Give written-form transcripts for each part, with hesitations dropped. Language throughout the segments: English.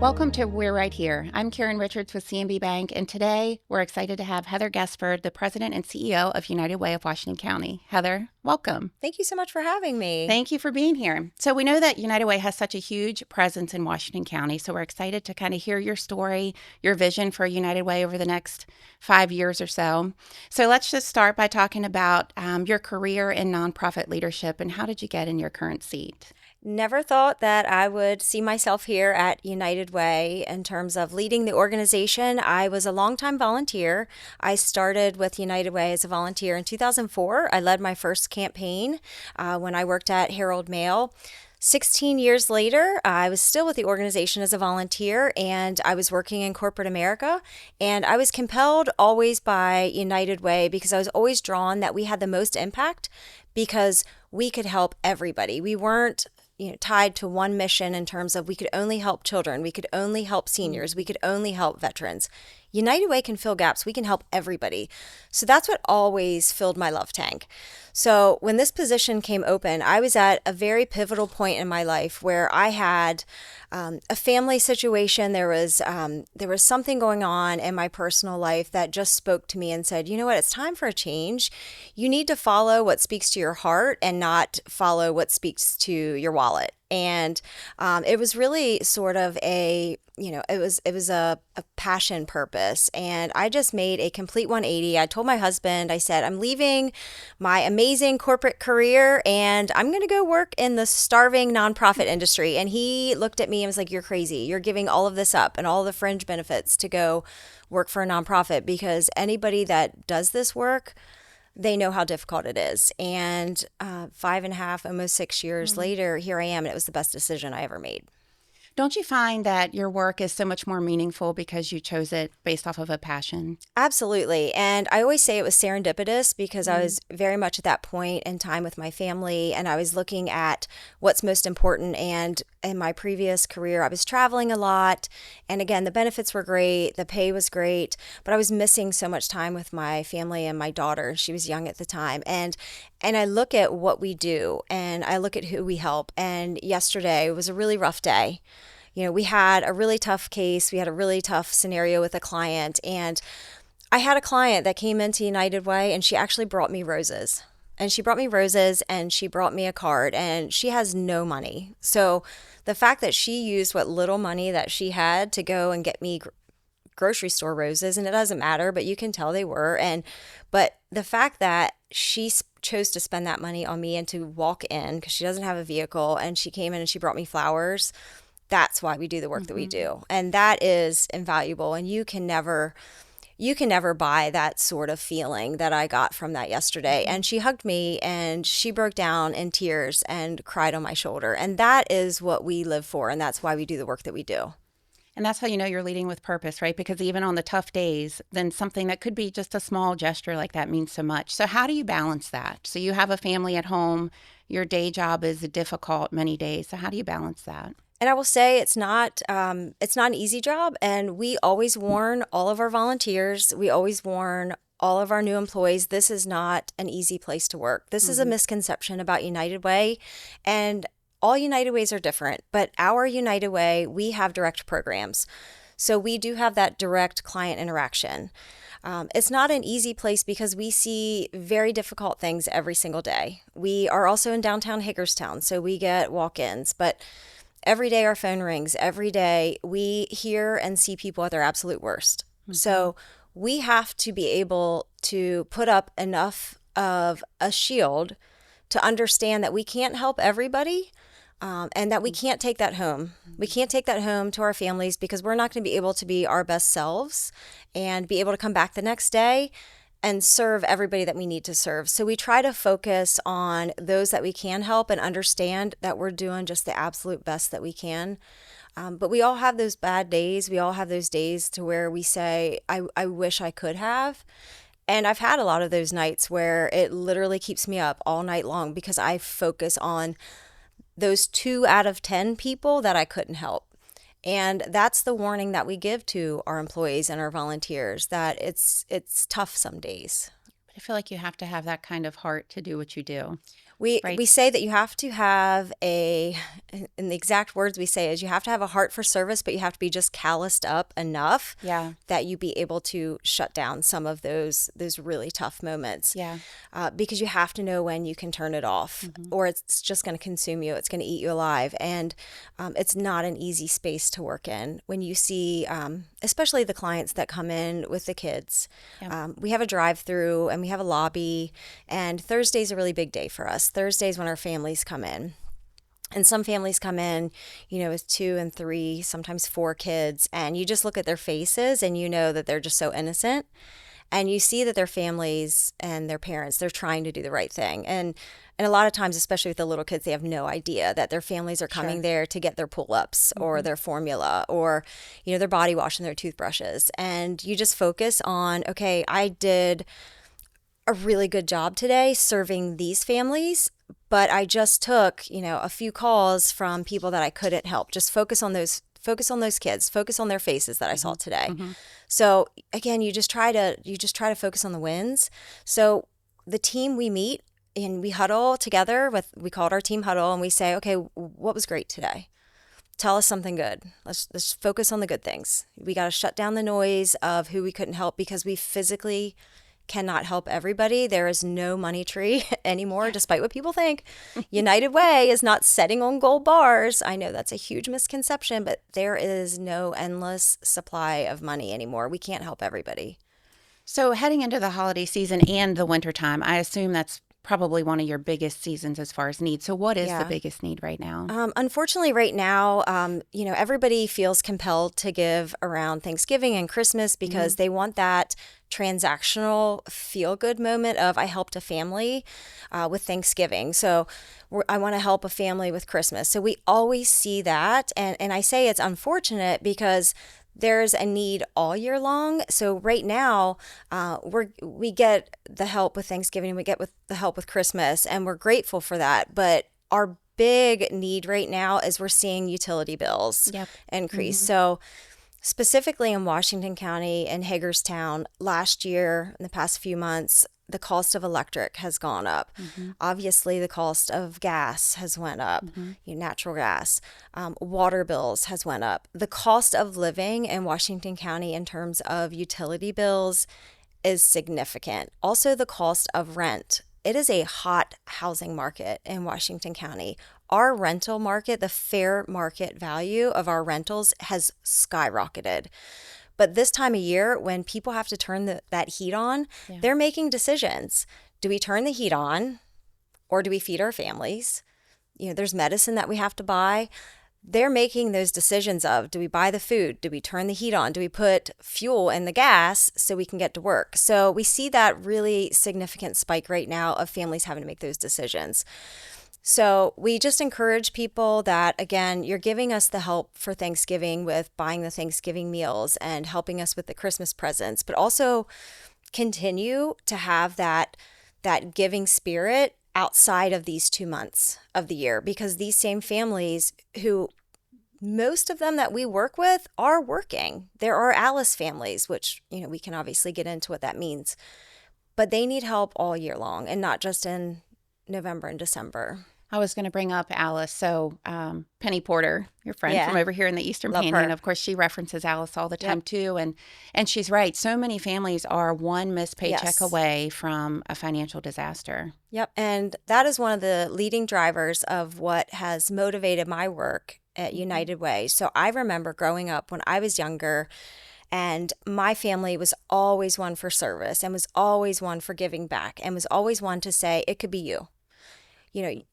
Welcome to We're Right Here. I'm Karen Richards with CNB Bank, and today we're excited to have Heather Guessford, the President and CEO of United Way of Washington County. Heather, welcome. Thank you so much for having me. Thank you for being here. So we know that United Way has such a huge presence in Washington County, so we're excited to kind of hear your story, your vision for United Way over the next 5 years or so. So let's just start by talking about your career in nonprofit leadership and how did you get in your current seat? Never thought that I would see myself here at United Way in terms of leading the organization. I was a longtime volunteer. I started with United Way as a volunteer in 2004. I led my first campaign when I worked at Herald Mail. 16 years later, I was still with the organization as a volunteer, and I was working in corporate America. And I was compelled always by United Way because I was always drawn that we had the most impact because we could help everybody. We weren't tied to one mission in terms of we could only help children, we could only help seniors, we could only help veterans. United Way can fill gaps. We can help everybody. So that's what always filled my love tank. So when this position came open, I was at a very pivotal point in my life where I had a family situation. There was something going on in my personal life that just spoke to me and said, you know what, it's time for a change. You need to follow what speaks to your heart and not follow what speaks to your wallet. And it was really sort of it was a passion purpose. And I just made a complete 180. I told my husband, I said, I'm leaving my amazing corporate career and I'm going to go work in the starving nonprofit industry. And he looked at me and was like, you're crazy. You're giving all of this up and all the fringe benefits to go work for a nonprofit, because anybody that does this work, they know how difficult it is. And 5.5, almost 6 years later, here I am, and it was the best decision I ever made. Don't you find that your work is so much more meaningful because you chose it based off of a passion? Absolutely. And I always say it was serendipitous because I was very much at that point in time with my family, and I was looking at what's most important. And in my previous career, I was traveling a lot. And again, the benefits were great, the pay was great, but I was missing so much time with my family and my daughter. She was young at the time. And I look at what we do and I look at who we help. And yesterday was a really rough day. We had a really tough case. We had a really tough scenario with a client. And I had a client that came into United Way and she actually brought me roses. And she brought me roses and she brought me a card, and she has no money. So the fact that she used what little money that she had to go and get me grocery store roses, and it doesn't matter, but you can tell they were. But the fact that she chose to spend that money on me and to walk in because she doesn't have a vehicle, and she came in and she brought me flowers, that's why we do the work that we do. And that is invaluable. And you can never buy that sort of feeling that I got from that yesterday. And she hugged me and she broke down in tears and cried on my shoulder. And that is what we live for. And that's why we do the work that we do. And that's how you know you're leading with purpose, right? Because even on the tough days, then something that could be just a small gesture like that means so much. So how do you balance that? So you have a family at home, your day job is difficult many days. So how do you balance that? And I will say it's not an easy job. And we always warn all of our volunteers. We always warn all of our new employees. This is not an easy place to work. This is a misconception about United Way. And all United Ways are different. But our United Way, we have direct programs. So we do have that direct client interaction. It's not an easy place because we see very difficult things every single day. We are also in downtown Hagerstown, so we get walk-ins. But every day our phone rings. Every day we hear and see people at their absolute worst. So we have to be able to put up enough of a shield to understand that we can't help everybody, and that we can't take that home. We can't take that home to our families because we're not going to be able to be our best selves and be able to come back the next day and serve everybody that we need to serve. So we try to focus on those that we can help and understand that we're doing just the absolute best that we can. But we all have those bad days. We all have those days to where we say, I wish I could have. And I've had a lot of those nights where it literally keeps me up all night long because I focus on those 2 out of 10 people that I couldn't help. And that's the warning that we give to our employees and our volunteers, that it's tough some days. I feel like you have to have that kind of heart to do what you do, We right? say that you have to have and the exact words we say is you have to have a heart for service, but you have to be just calloused up enough Yeah. that you be able to shut down some of those really tough moments. Yeah. Because you have to know when you can turn it off, Hmm. or it's just going to consume you. It's going to eat you alive, and it's not an easy space to work in. When you see, especially the clients that come in with the kids, Yeah. we have a drive-through and we have a lobby, and Thursday's a really big day for us. Thursday's when our families come in. And some families come in, with 2 and 3, sometimes 4 kids, and you just look at their faces and you know that they're just so innocent. And you see that their families and their parents, they're trying to do the right thing. And a lot of times, especially with the little kids, they have no idea that their families are coming Sure. there to get their pull-ups or Hmm. their formula or, their body wash and their toothbrushes. And you just focus on, okay, I did a really good job today serving these families, but I just took, a few calls from people that I couldn't help. Just focus on those kids, focus on their faces that I saw Hmm. today. Hmm. So again, you just try to focus on the wins. So the team, we meet and we huddle together we call it our team huddle, and we say, okay, what was great today? Tell us something good. Let's focus on the good things. We got to shut down the noise of who we couldn't help because we physically cannot help everybody. There is no money tree anymore, despite what people think. United Way is not setting on gold bars. I know that's a huge misconception, but there is no endless supply of money anymore. We can't help everybody. So heading into the holiday season and the winter time, I assume that's probably one of your biggest seasons as far as need. So what is the Yeah. biggest need right now? Unfortunately, right now, everybody feels compelled to give around Thanksgiving and Christmas Hmm. because they want that transactional feel good moment of I helped a family with Thanksgiving. So I want to help a family with Christmas. So we always see that. And I say it's unfortunate because there's a need all year long. So right now, we get the help with Thanksgiving, we get with the help with Christmas, and we're grateful for that. But our big need right now is we're seeing utility bills Yep. increase. Hmm. So specifically in Washington County and Hagerstown, last year, in the past few months, the cost of electric has gone up. Hmm. Obviously, the cost of gas has went up, Hmm. natural gas. Water bills has went up. The cost of living in Washington County in terms of utility bills is significant. Also, the cost of rent. It is a hot housing market in Washington County. Our rental market, the fair market value of our rentals has skyrocketed. But this time of year, when people have to turn that heat on, Yeah. they're making decisions. Do we turn the heat on or do we feed our families? There's medicine that we have to buy. They're making those decisions of, do we buy the food? Do we turn the heat on? Do we put fuel in the gas so we can get to work? So we see that really significant spike right now of families having to make those decisions. So we just encourage people that, again, you're giving us the help for Thanksgiving with buying the Thanksgiving meals and helping us with the Christmas presents, but also continue to have that giving spirit outside of these 2 months of the year, because these same families who most of them that we work with are working. There are Alice families, which, we can obviously get into what that means, but they need help all year long and not just in November and December. I was going to bring up Alice. So, Penny Porter, your friend from Yeah, over here in the Eastern love Panhandle, her. of course, she references Alice all the Yep. time too, and she's right. So many families are one missed paycheck Yes. away from a financial disaster. Yep. And that is one of the leading drivers of what has motivated my work at Hmm. United Way. So I remember growing up when I was younger, and my family was always one for service and was always one for giving back and was always one to say, it could be you.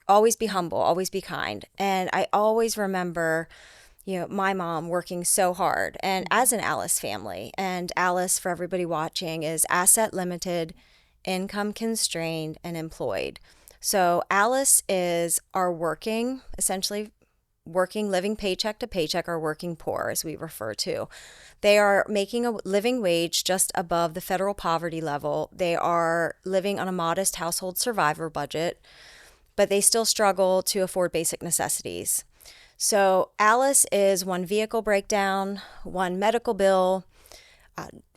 Always be humble, always be kind. And I always remember, my mom working so hard and as an Alice family. And Alice, for everybody watching, is asset limited, income constrained, and employed. So Alice is our essentially working, living paycheck to paycheck, or working poor, as we refer to. They are making a living wage just above the federal poverty level. They are living on a modest household survivor budget, but they still struggle to afford basic necessities. So Alice is one vehicle breakdown, one medical bill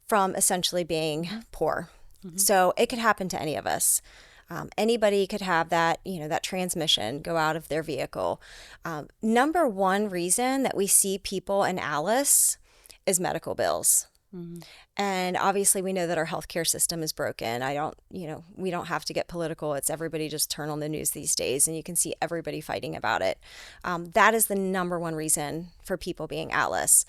from essentially being poor. So it could happen to any of us. Anybody could have that, that transmission go out of their vehicle. Number one reason that we see people in Alice is medical bills. And obviously, we know that our healthcare system is broken. We don't have to get political. It's everybody just turn on the news these days, and you can see everybody fighting about it. That is the number one reason for people being Alice.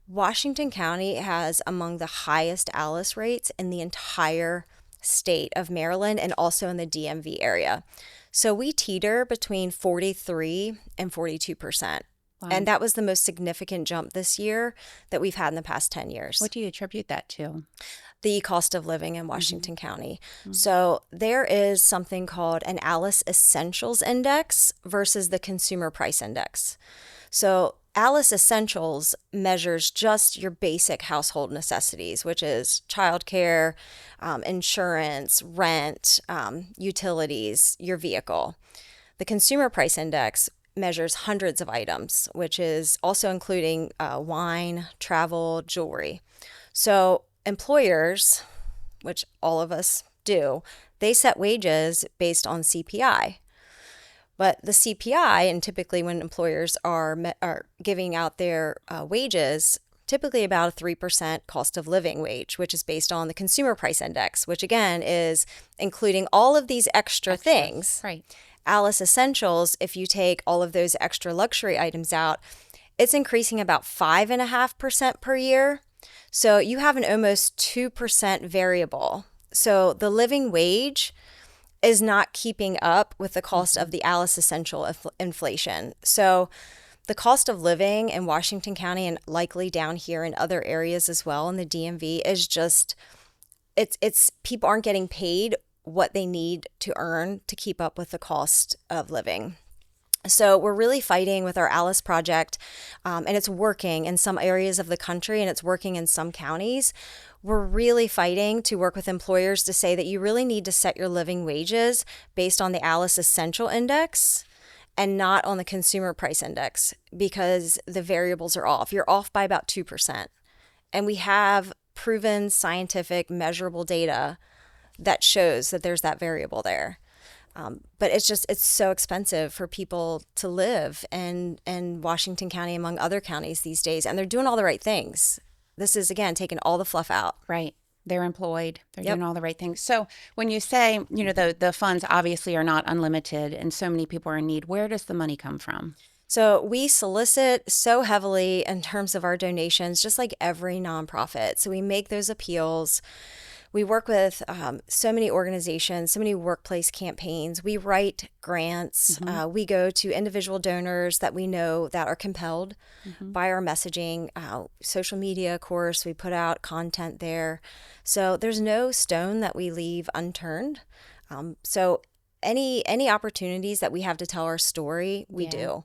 Washington County has among the highest Alice rates in the entire state of Maryland and also in the DMV area. So we teeter between 43 and 42%. Wow. And that was the most significant jump this year that we've had in the past 10 years. What do you attribute that to? The cost of living in Washington County. So there is something called an Alice Essentials Index versus the Consumer Price Index. So Alice Essentials measures just your basic household necessities, which is childcare, insurance, rent, utilities, your vehicle. The Consumer Price Index measures hundreds of items, which is also including wine, travel, jewelry. So employers, which all of us do, they set wages based on CPI. But the CPI, and typically when employers are giving out their wages, typically about a 3% cost of living wage, which is based on the Consumer Price Index, which again is including all of these extra things. Right. Alice Essentials, if you take all of those extra luxury items out, it's increasing about 5.5% per year. So you have an almost 2% variable. So the living wage is not keeping up with the cost of the Alice Essential inflation. So the cost of living in Washington County and likely down here in other areas as well in the DMV is just, it's people aren't getting paid what they need to earn to keep up with the cost of living. So we're really fighting with our Alice project, and it's working in some areas of the country and it's working in some counties. We're really fighting to work with employers to say that you really need to set your living wages based on the Alice Essential Index and not on the Consumer Price Index because the variables are off. You're off by about 2%. And we have proven scientific measurable data that shows that there's that variable there. But it's so expensive for people to live in Washington County among other counties these days. And they're doing all the right things. This is, again, taking all the fluff out. Right. They're employed. They're doing all the right things. So when you say, the funds obviously are not unlimited and so many people are in need, where does the money come from? So we solicit so heavily in terms of our donations, just like every nonprofit. So we make those appeals. We work with so many organizations, so many workplace campaigns. We write grants. We go to individual donors that we know that are compelled by our messaging. Social media, of course, we put out content there. So there's no stone that we leave unturned. So any opportunities that we have to tell our story, we do.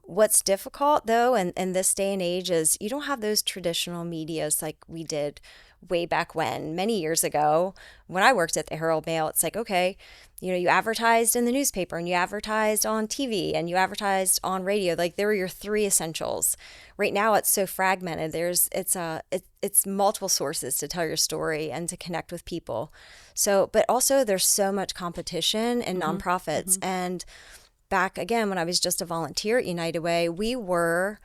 What's difficult, though, in this day and age is you don't have those traditional medias like we did way back when, many years ago, when I worked at the Herald Mail. It's like, okay, you advertised in the newspaper and you advertised on TV and you advertised on radio. Like there were your three essentials. Right now, it's so fragmented. It's multiple sources to tell your story and to connect with people. So, but also there's so much competition in nonprofits. And back again, when I was just a volunteer at United Way, we were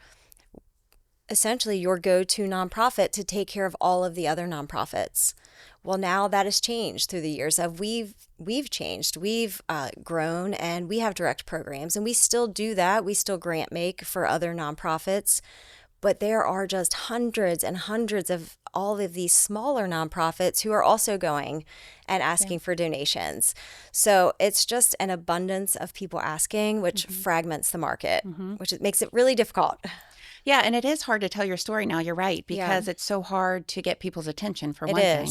essentially your go-to nonprofit to take care of all of the other nonprofits. Well, now that has changed through the years. We've changed. We've grown, and we have direct programs, and we still do that. We still grant make for other nonprofits, but there are just hundreds and hundreds of all of these smaller nonprofits who are also going and asking for donations. So it's just an abundance of people asking, which fragments the market, which makes it really difficult. Yeah, and it is hard to tell your story now. You're right, because it's so hard to get people's attention for one thing.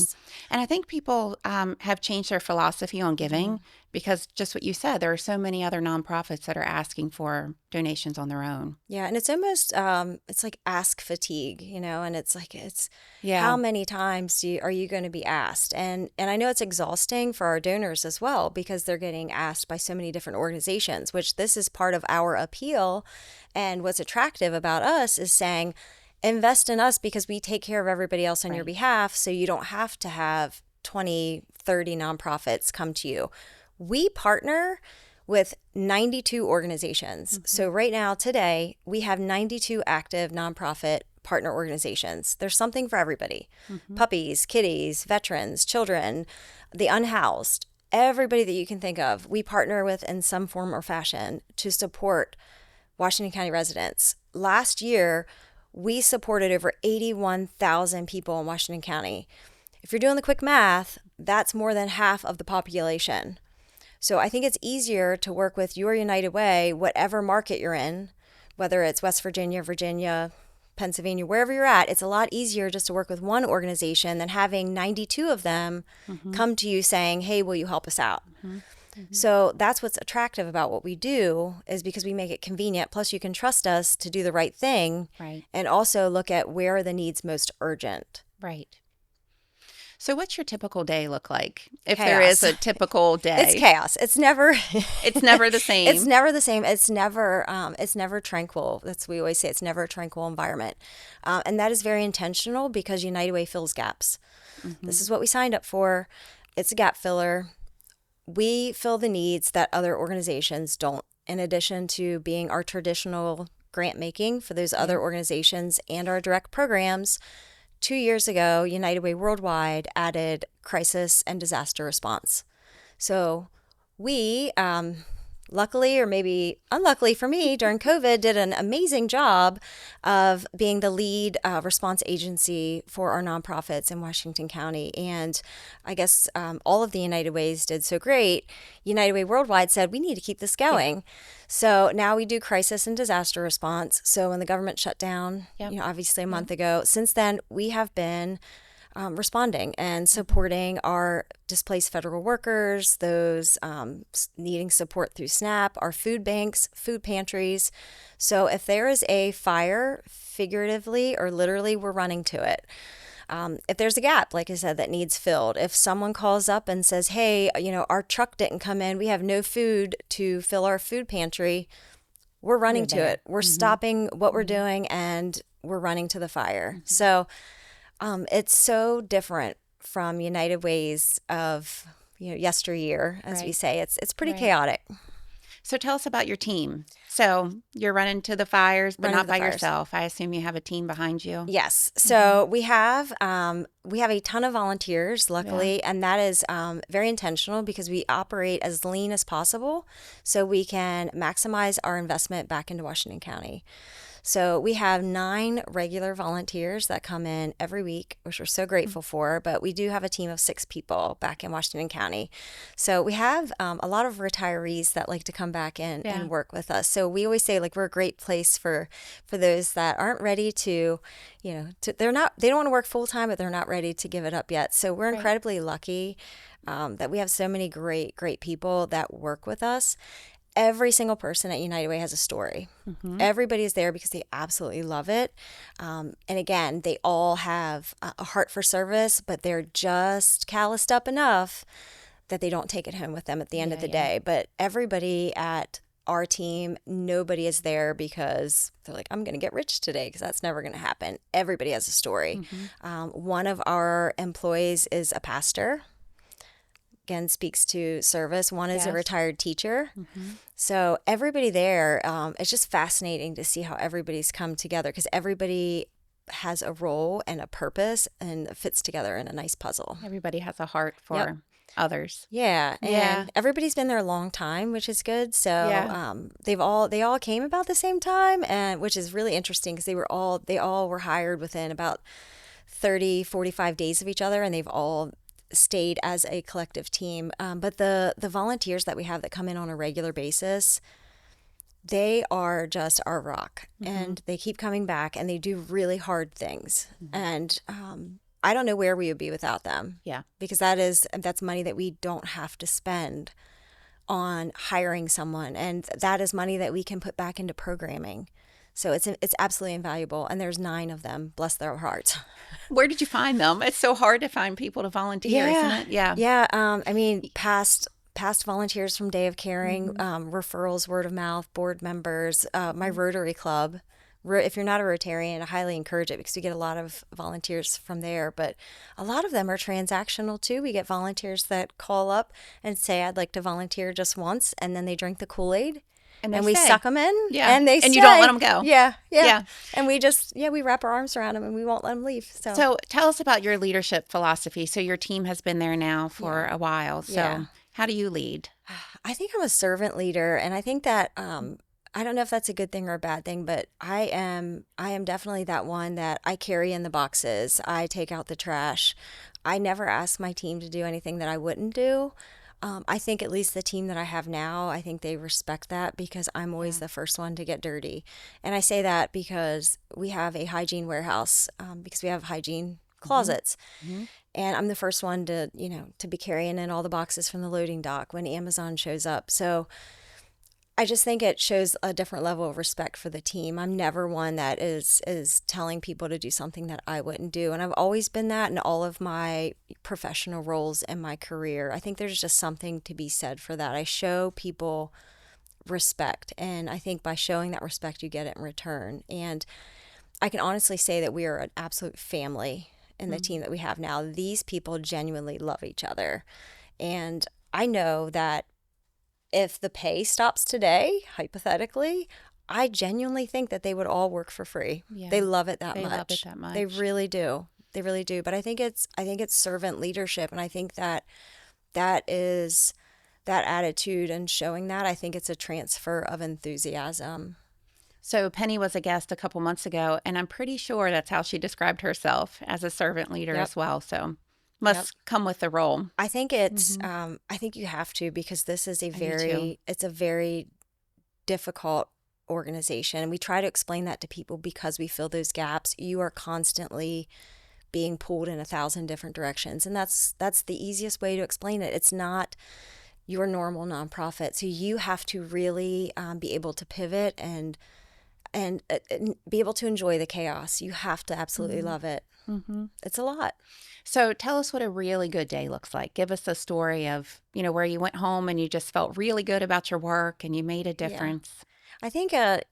And I think people have changed their philosophy on giving because just what you said, there are so many other nonprofits that are asking for donations on their own. Yeah, and it's almost it's like ask fatigue, and it's like how many times are you going to be asked? And I know it's exhausting for our donors as well because they're getting asked by so many different organizations, which this is part of our appeal. And what's attractive about us is saying, invest in us because we take care of everybody else on your behalf, so you don't have to have 20, 30 nonprofits come to you. We partner with 92 organizations. So right now, today, we have 92 active nonprofit partner organizations. There's something for everybody. Puppies, kitties, veterans, children, the unhoused, everybody that you can think of, we partner with in some form or fashion to support Washington County residents. Last year, we supported over 81,000 people in Washington County. If you're doing the quick math, that's more than half of the population. So I think it's easier to work with your United Way, whatever market you're in, whether it's West Virginia, Virginia, Pennsylvania, wherever you're at. It's a lot easier just to work with one organization than having 92 of them come to you saying, hey, will you help us out? So that's what's attractive about what we do, is because we make it convenient. Plus, you can trust us to do the right thing, Right. and also look at where are the needs most urgent. Right. So what's your typical day look like? If there is a typical day. It's chaos. It's never It's never the same. It's never the same. It's never tranquil. We always say it's never a tranquil environment. And that is very intentional because United Way fills gaps. This is what we signed up for. It's a gap filler. We fill the needs that other organizations don't, in addition to being our traditional grant making for those other organizations and our direct programs. 2 years ago, United Way Worldwide added crisis and disaster response. So we, luckily or maybe unluckily for me, during COVID, did an amazing job of being the lead response agency for our nonprofits in Washington County. And I guess all of the United Ways did so great. United Way Worldwide said, we need to keep this going. Yeah. So now we do crisis and disaster response. So when the government shut down, obviously a month ago, since then we have been responding and supporting our displaced federal workers, those needing support through SNAP, our food banks, food pantries. So if there is a fire, figuratively or literally, we're running to it. If there's a gap, like I said, that needs filled, if someone calls up and says, hey, our truck didn't come in, we have no food to fill our food pantry, we're running to it. We're stopping what we're doing and we're running to the fire. So it's so different from United Ways of yesteryear, as we say. It's pretty chaotic. So tell us about your team. So you're running to the fires, but not by yourself. I assume you have a team behind you. Yes. So we have a ton of volunteers, luckily, and that is very intentional because we operate as lean as possible so we can maximize our investment back into Washington County. So we have 9 regular volunteers that come in every week, which we're so grateful for, but we do have a team of 6 people back in Washington County. So we have a lot of retirees that like to come back in and work with us. So we always say, we're a great place for those that aren't ready to, they don't want to work full time, but they're not ready to give it up yet. So we're incredibly lucky that we have so many great people that work with us. Every single person at United Way has a story. Everybody's there because they absolutely love it. And again, they all have a heart for service, but they're just calloused up enough that they don't take it home with them at the end of the day. But everybody at our team, nobody is there because they're like, I'm going to get rich today, because that's never going to happen. Everybody has a story. One of our employees is a pastor. Again, speaks to service. One is a retired teacher. So everybody there, it's just fascinating to see how everybody's come together, because everybody has a role and a purpose and fits together in a nice puzzle. Everybody has a heart for others. Yeah. And everybody's been there a long time, which is good. So they all came about the same time, and which is really interesting because they all were hired within about 30, 45 days of each other, and they've all stayed as a collective team. But the volunteers that we have that come in on a regular basis, they are just our rock. And they keep coming back, and they do really hard things. And I don't know where we would be without them. Yeah. Because that's money that we don't have to spend on hiring someone. And that is money that we can put back into programming. So it's absolutely invaluable. And there's 9 of them, bless their hearts. Where did you find them? It's so hard to find people to volunteer, isn't it? Yeah. I mean, past volunteers from Day of Caring, referrals, word of mouth, board members, my Rotary Club. If you're not a Rotarian, I highly encourage it because we get a lot of volunteers from there. But a lot of them are transactional too. We get volunteers that call up and say, I'd like to volunteer just once, and then they drink the Kool-Aid. And they And we stay. suck them in, Yeah. and they And you don't let stay. them go. Yeah, yeah. Yeah. And we just, we wrap our arms around them and we won't let them leave. So, So tell us about your leadership philosophy. So your team has been there now for yeah, a while. yeah. So how do you lead? I think I'm a servant leader, and I think that I don't know if that's a good thing or a bad thing, but I am definitely that one that I carry in the boxes. I take out the trash. I never ask my team to do anything that I wouldn't do. I think at least the team that I have now, I think they respect that because I'm always Yeah. the first one to get dirty. And I say that because we have a hygiene warehouse, because we have hygiene Hmm. closets. Hmm. And I'm the first one to, to be carrying in all the boxes from the loading dock when Amazon shows up. So I just think it shows a different level of respect for the team. I'm never one that is telling people to do something that I wouldn't do. And I've always been that in all of my professional roles in my career. I think there's just something to be said for that. I show people respect, and I think by showing that respect you get it in return. And I can honestly say that we are an absolute family in the team that we have now. These people genuinely love each other. And I know that if the pay stops today, hypothetically, I genuinely think that they would all work for free. Yeah. They love it that They love it much. that They much. really do. They really do. But I think it's servant leadership, and I think that is that attitude and showing that. I think it's a transfer of enthusiasm. So Penny was a guest a couple months ago, and I'm pretty sure that's how she described herself as a servant leader Yep. as well. So Yep. must come with the role. I think it's Hmm. I think you have to, because this is I do too. it's a very difficult organization, and we try to explain that to people because we fill those gaps. You are constantly being pulled in 1,000 different directions, and that's the easiest way to explain it. It's not your normal nonprofit, so you have to really be able to pivot and be able to enjoy the chaos. You have to absolutely Hmm. love it. Hmm. It's a lot. So tell us what a really good day looks like. Give us a story of, where you went home and you just felt really good about your work and you made a Yeah. difference. I think, the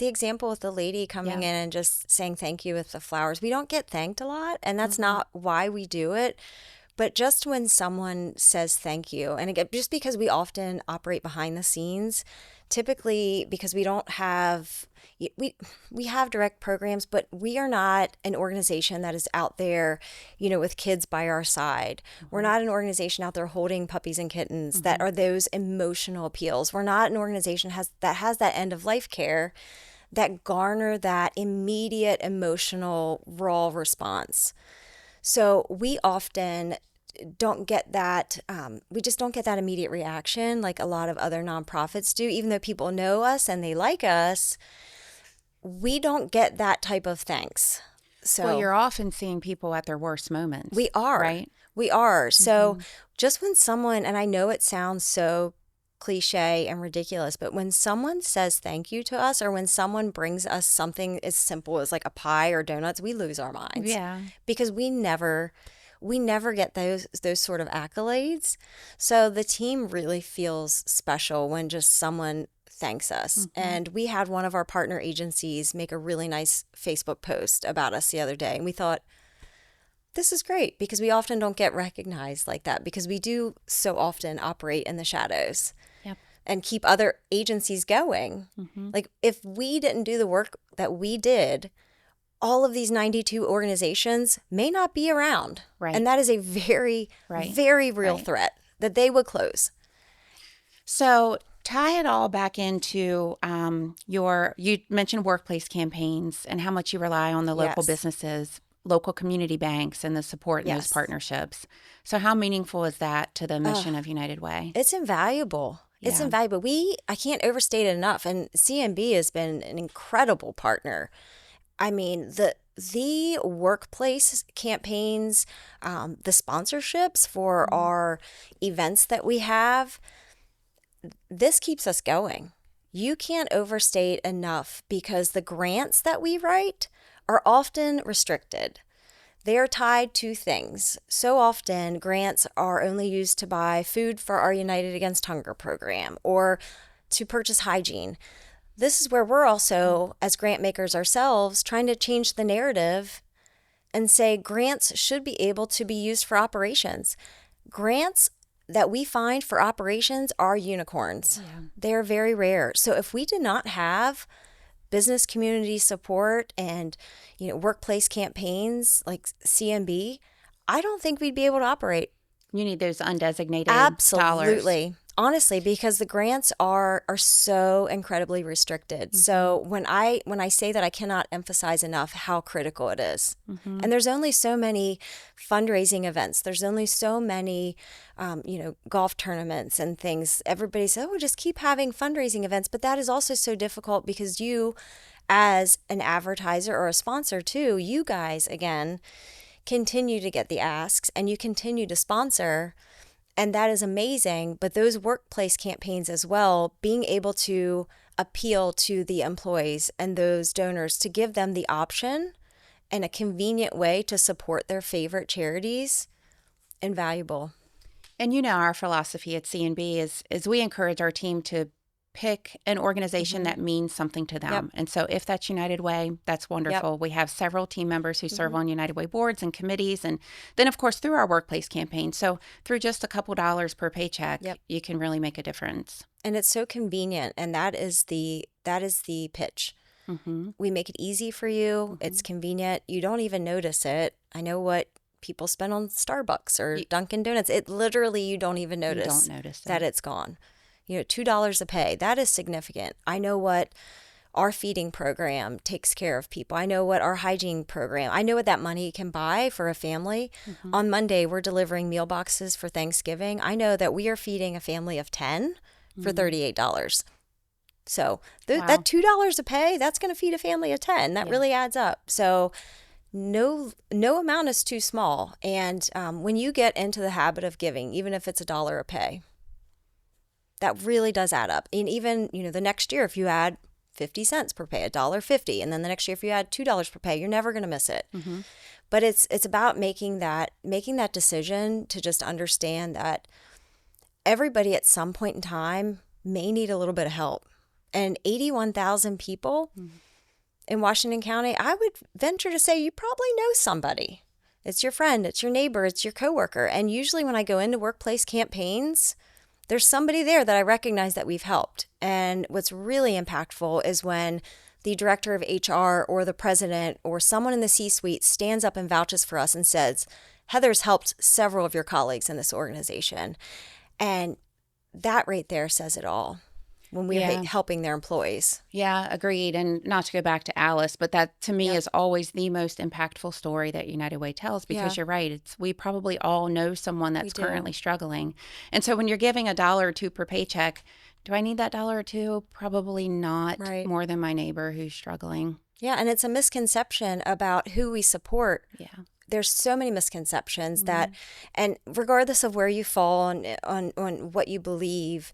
example with the lady coming Yeah. in and just saying thank you with the flowers. We don't get thanked a lot, and that's Hmm. not why we do it. But just when someone says thank you, and again, just because we often operate behind the scenes, typically because we don't have we have direct programs, but we are not an organization that is out there, with kids by our side. We're Hmm. not an organization out there holding puppies and kittens that Hmm. are those emotional appeals. We're not an organization that has that end of life care that garner that immediate emotional raw response. So we often don't get that, we just don't get that immediate reaction like a lot of other nonprofits do. Even though people know us and they like us, we don't get that type of thanks. Well, So you're often seeing people at their worst moments, we are. right? We are. So Hmm. just when someone, and I know it sounds so cliche and ridiculous, but when someone says thank you to us, or when someone brings us something as simple as like a pie or donuts, we lose our minds Yeah. because we never get those sort of accolades. So the team really feels special when just someone thanks us. Hmm. And we had one of our partner agencies make a really nice Facebook post about us the other day, and we thought, this is great because we often don't get recognized like that because we do so often operate in the shadows Yep. and keep other agencies going. Hmm. Like, if we didn't do the work that we did, all of these 92 organizations may not be around. Right. And that is a very, Right. very real Right. threat that they would close. So tie it all back into you mentioned workplace campaigns and how much you rely on the local Yes. businesses, local community banks, and the support in those Yes. partnerships. So how meaningful is that to the Uh, mission of United Way? it's invaluable. It's Yeah. invaluable. I can't overstate it enough. And CMB has been an incredible partner. I mean, the workplace campaigns, the sponsorships for Mhm. our events that we have, this keeps us going. You can't overstate enough because the grants that we write are often restricted. They are tied to things. So often, grants are only used to buy food for our United Against Hunger program or to purchase hygiene. this is where we're also, as grant makers ourselves, trying to change the narrative and say grants should be able to be used for operations. Grants that we find for operations are unicorns. Yeah. They're very rare. So if we did not have business community support and workplace campaigns like CMB, I don't think we'd be able to operate. You need those undesignated dollars. Absolutely. Honestly, because the grants are so incredibly restricted. So when I say that, I cannot emphasize enough how critical it is. And there's only so many fundraising events. There's only so many, golf tournaments and things. Everybody says, "Oh, just keep having fundraising events," but that is also so difficult because you, as an advertiser or a sponsor too, you guys again continue to get the asks and you continue to sponsor. And that is amazing. But those workplace campaigns as well, being able to appeal to the employees and those donors to give them the option and a convenient way to support their favorite charities, invaluable. And our philosophy at CNB is we encourage our team to pick an organization that means something to them. Yep. And so if that's United Way, that's wonderful. Yep. We have several team members who serve on United Way boards and committees. And then, of course, through our workplace campaign. So through just a couple dollars per paycheck, Yep. you can really make a difference. And it's so convenient. And that is the pitch. We make it easy for you. It's convenient. You don't even notice it. I know what people spend on Starbucks or Dunkin' Donuts. It literally, you don't even notice, that it's gone. $2 a pay, that is significant. I know what our feeding program takes care of people. I know what our hygiene program, I know what that money can buy for a family. On Monday, we're delivering meal boxes for Thanksgiving. I know that we are feeding a family of 10 for $38. So that $2 a pay, that's going to feed a family of 10. That really adds up. So no amount is too small. And when you get into the habit of giving, even if it's $1 a pay, that really does add up. And even, the next year, if you add 50 cents per pay, $1.50, and then the next year, if you add $2 per pay, you're never going to miss it. But it's about making that decision to just understand that everybody at some point in time may need a little bit of help. And 81,000 people in Washington County, I would venture to say you probably know somebody. It's your friend, it's your neighbor, it's your coworker. And usually when I go into workplace campaigns, there's somebody there that I recognize that we've helped. And what's really impactful is when the director of HR or the president or someone in the C-suite stands up and vouches for us and says, "Heather's helped several of your colleagues in this organization." And that right there says it all when we're helping their employees. Yeah, agreed. And not to go back to Alice, but that to me is always the most impactful story that United Way tells, because you're right. We probably all know someone that's currently struggling. And so when you're giving $1 or $2 per paycheck, do I need that $1 or $2? Probably not more than my neighbor who's struggling. Yeah, and it's a misconception about who we support. Yeah. There's so many misconceptions that, and regardless of where you fall on what you believe,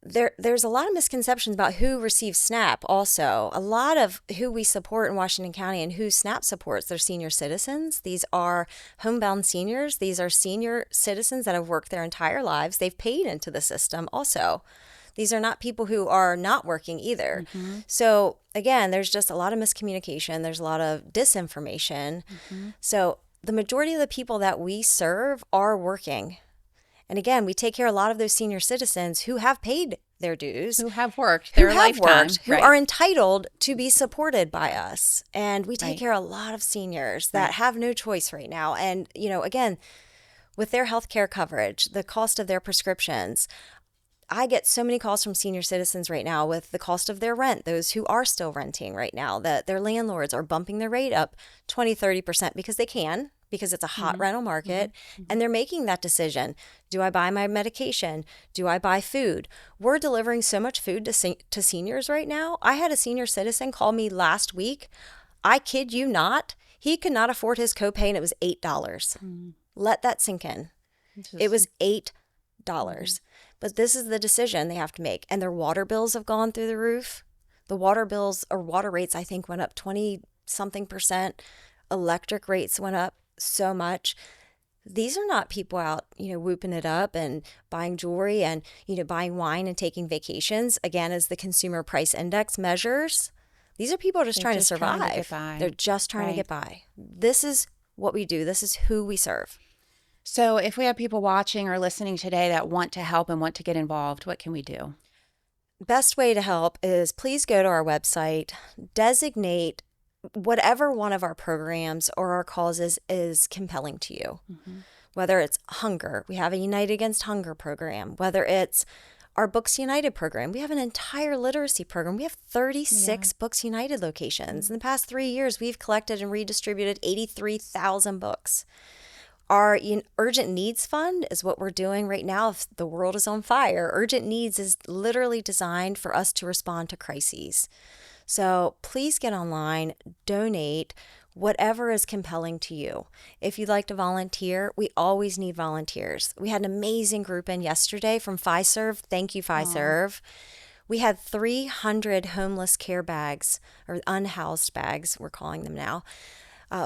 there's a lot of misconceptions about who receives SNAP also. A lot of who we support in Washington County and who SNAP supports, they're senior citizens. These are homebound seniors. These are senior citizens that have worked their entire lives. They've paid into the system also. These are not people who are not working either. So again, there's just a lot of miscommunication. There's a lot of disinformation. So the majority of the people that we serve are working. And again, we take care of a lot of those senior citizens who have paid their dues, who have worked their lifetime, who are entitled to be supported by us. And we take care of a lot of seniors that have no choice right now. And, again, with their health care coverage, the cost of their prescriptions, I get so many calls from senior citizens right now with the cost of their rent, those who are still renting right now, that their landlords are bumping their rate up 20, 30% because they can, because it's a hot rental market, and they're making that decision. Do I buy my medication? Do I buy food? We're delivering so much food to seniors right now. I had a senior citizen call me last week. I kid you not. He could not afford his copay, and it was $8. Let that sink in. It was $8. But this is the decision they have to make. And their water bills have gone through the roof. The water bills or water rates, I think, went up 20-something%. Electric rates went up so much. These are not people out, whooping it up and buying jewelry and, buying wine and taking vacations. Again, as the consumer price index measures, these are people just They're trying to just trying to get survive. by. They're just trying to Right. get by. This is what we do. This is who we serve. So if we have people watching or listening today that want to help and want to get involved, what can we do? Best way to help is please go to our website, designate whatever one of our programs or our causes is compelling to you. Mm-hmm. Whether it's hunger, we have a United Against Hunger program. Whether it's our Books United program, we have an entire literacy program. We have 36 Books United locations. In the past 3 years, we've collected and redistributed 83,000 books. Our Urgent Needs Fund is what we're doing right now if the world is on fire. Urgent Needs is literally designed for us to respond to crises. So please get online, donate, whatever is compelling to you. If you'd like to volunteer, we always need volunteers. We had an amazing group in yesterday from FiServ. Thank you, FiServ. We had 300 homeless care bags, or unhoused bags, we're calling them now,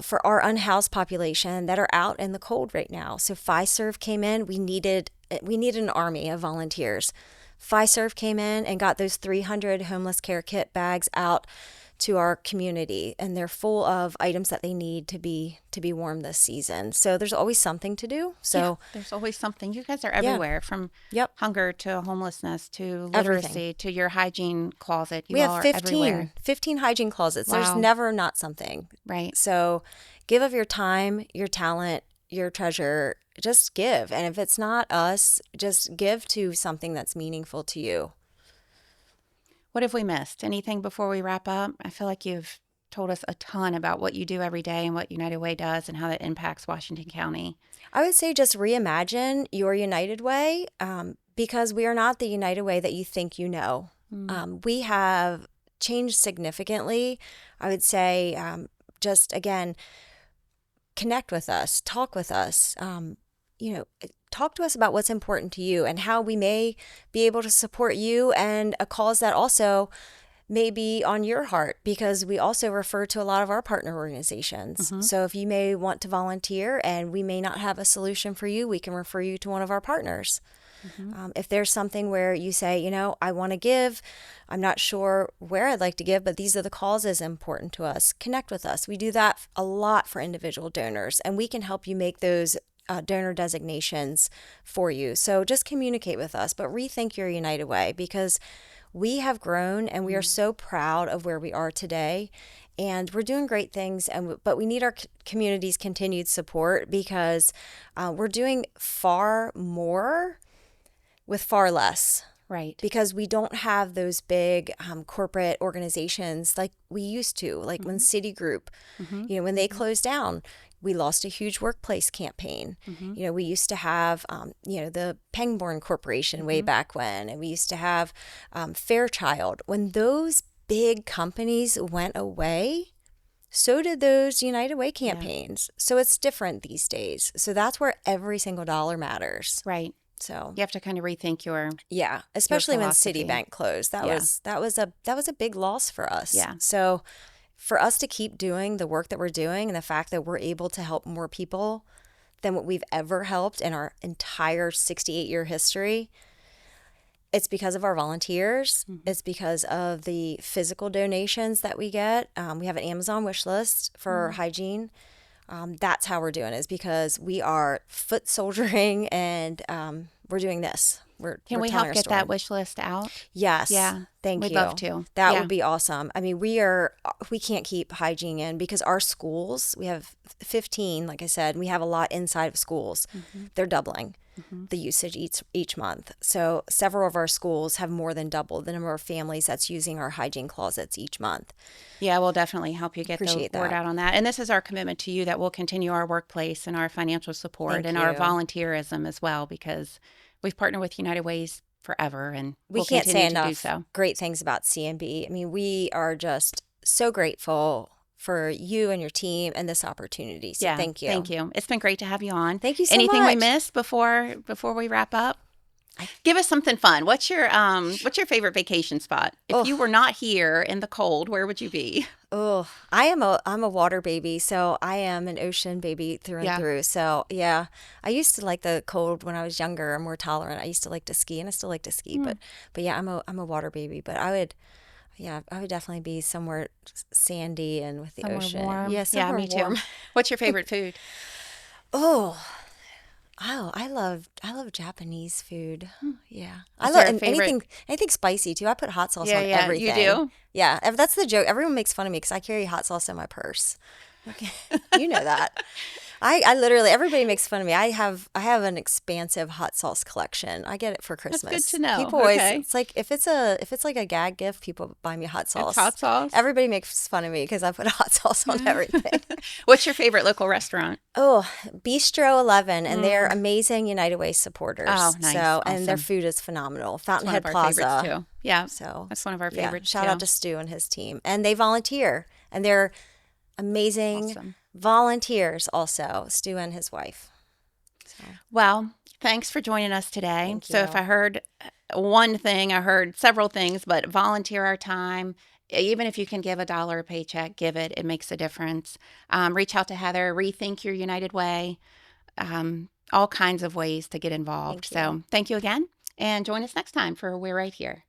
for our unhoused population that are out in the cold right now. So FiServ came in. We needed an army of volunteers. FiServ came in and got those 300 homeless care kit bags out to our community, and they're full of items that they need to be warm this season. So there's always something to do. So there's always something. You guys are everywhere, from hunger to homelessness to literacy Everything. to your hygiene closet. You we all have are everywhere. 15 hygiene closets. Wow. There's never not something. Right. So give of your time, your talent, your treasure. Just give. And if it's not us, just give to something that's meaningful to you. What have we missed? Anything before we wrap up? I feel like you've told us a ton about what you do every day and what United Way does and how that impacts Washington County. I would say just reimagine your United Way, because we are not the United Way that you think you know. We have changed significantly. I would say just, again, connect with us, talk with us, talk to us about what's important to you and how we may be able to support you and a cause that also may be on your heart, because we also refer to a lot of our partner organizations. So if you may want to volunteer and we may not have a solution for you, we can refer you to one of our partners. If there's something where you say, I want to give, I'm not sure where I'd like to give, but these are the causes important to us, connect with us. We do that a lot for individual donors, and we can help you make those donor designations for you. So just communicate with us, but rethink your United Way, because we have grown and we are so proud of where we are today. And we're doing great things, but we need our community's continued support, because we're doing far more with far less. Right. Because we don't have those big corporate organizations like we used to, like when Citigroup, when they closed down, we lost a huge workplace campaign. We used to have, the Pangborn Corporation way back when, and we used to have Fairchild. When those big companies went away, so did those United Way campaigns. So it's different these days. So that's where every single dollar matters. Right. So you have to kind of rethink your especially when philosophy. Citibank closed. That was a big loss for us. Yeah. So for us to keep doing the work that we're doing, and the fact that we're able to help more people than what we've ever helped in our entire 68-year history, it's because of our volunteers. It's because of the physical donations that we get. We have an Amazon wish list for hygiene. That's how we're doing it, is because we are foot soldiering, and we're doing this. Can we help get that wish list out? Yes. Yeah. Thank you. We'd love to. That would be awesome. I mean, we can't keep hygiene in, because our schools, we have 15, like I said, and we have a lot inside of schools. They're doubling the usage each month. So several of our schools have more than doubled the number of families that's using our hygiene closets each month. Yeah, we'll definitely help you get Appreciate the word that. out on that. And this is our commitment to you, that we'll continue our workplace and our financial support Thank our you. volunteerism as well, because we've partnered with United Ways forever, and We we'll can't say continue to do enough so. great things about CMB. I mean, we are just so grateful for you and your team and this opportunity. So thank you. Thank you. It's been great to have you on. Thank you so Anything we much. missed before we wrap up? Give us something fun. What's your favorite vacation spot? If Oh, you were not here in the cold, where would you be? oh, I'm a water baby, so I am an ocean baby through and Yeah. through. So yeah, I used to like the cold when I was younger. I'm more tolerant. I used to like to ski, and I still like to ski. Hmm. But yeah, I'm a water baby. But I would, yeah, I would definitely be somewhere sandy and with the Somewhere ocean. warm. Yeah, Yeah, somewhere me too. warm. What's your favorite food? Oh, oh, I love Japanese food. Hmm. Yeah, I Is love there a and favorite? anything spicy too. I put hot sauce Yeah, on yeah, you everything. do. Yeah, that's the joke. Everyone makes fun of me because I carry hot sauce in my purse. Okay, you know that. I literally everybody makes fun of me. I have an expansive hot sauce collection. I get it for That's good to Christmas. know. People always Okay. it's like if it's like a gag gift, people buy me hot It's sauce. hot sauce. Everybody makes fun of me because I put hot sauce on Yeah. everything. What's your favorite local restaurant? Oh, Bistro 11, and they're Mm. amazing United Way Oh, supporters. nice. So, and their Awesome. food is phenomenal. It's one of Fountainhead our favorites Plaza. too. Yeah. So, That's one of our yeah, favorites shout out too. to Stu and his team. And they volunteer, and they're amazing Awesome. volunteers also, Stu and his wife. So, Well, thanks for joining us today. thank So, if you. I heard one thing, I heard several things, but volunteer our time. Even if you can give $1 a paycheck, give it. It makes a difference. Reach out to Heather, rethink your United Way, all kinds of ways to get involved. Thank you. So, thank you again, and join us next time for We're Right Here.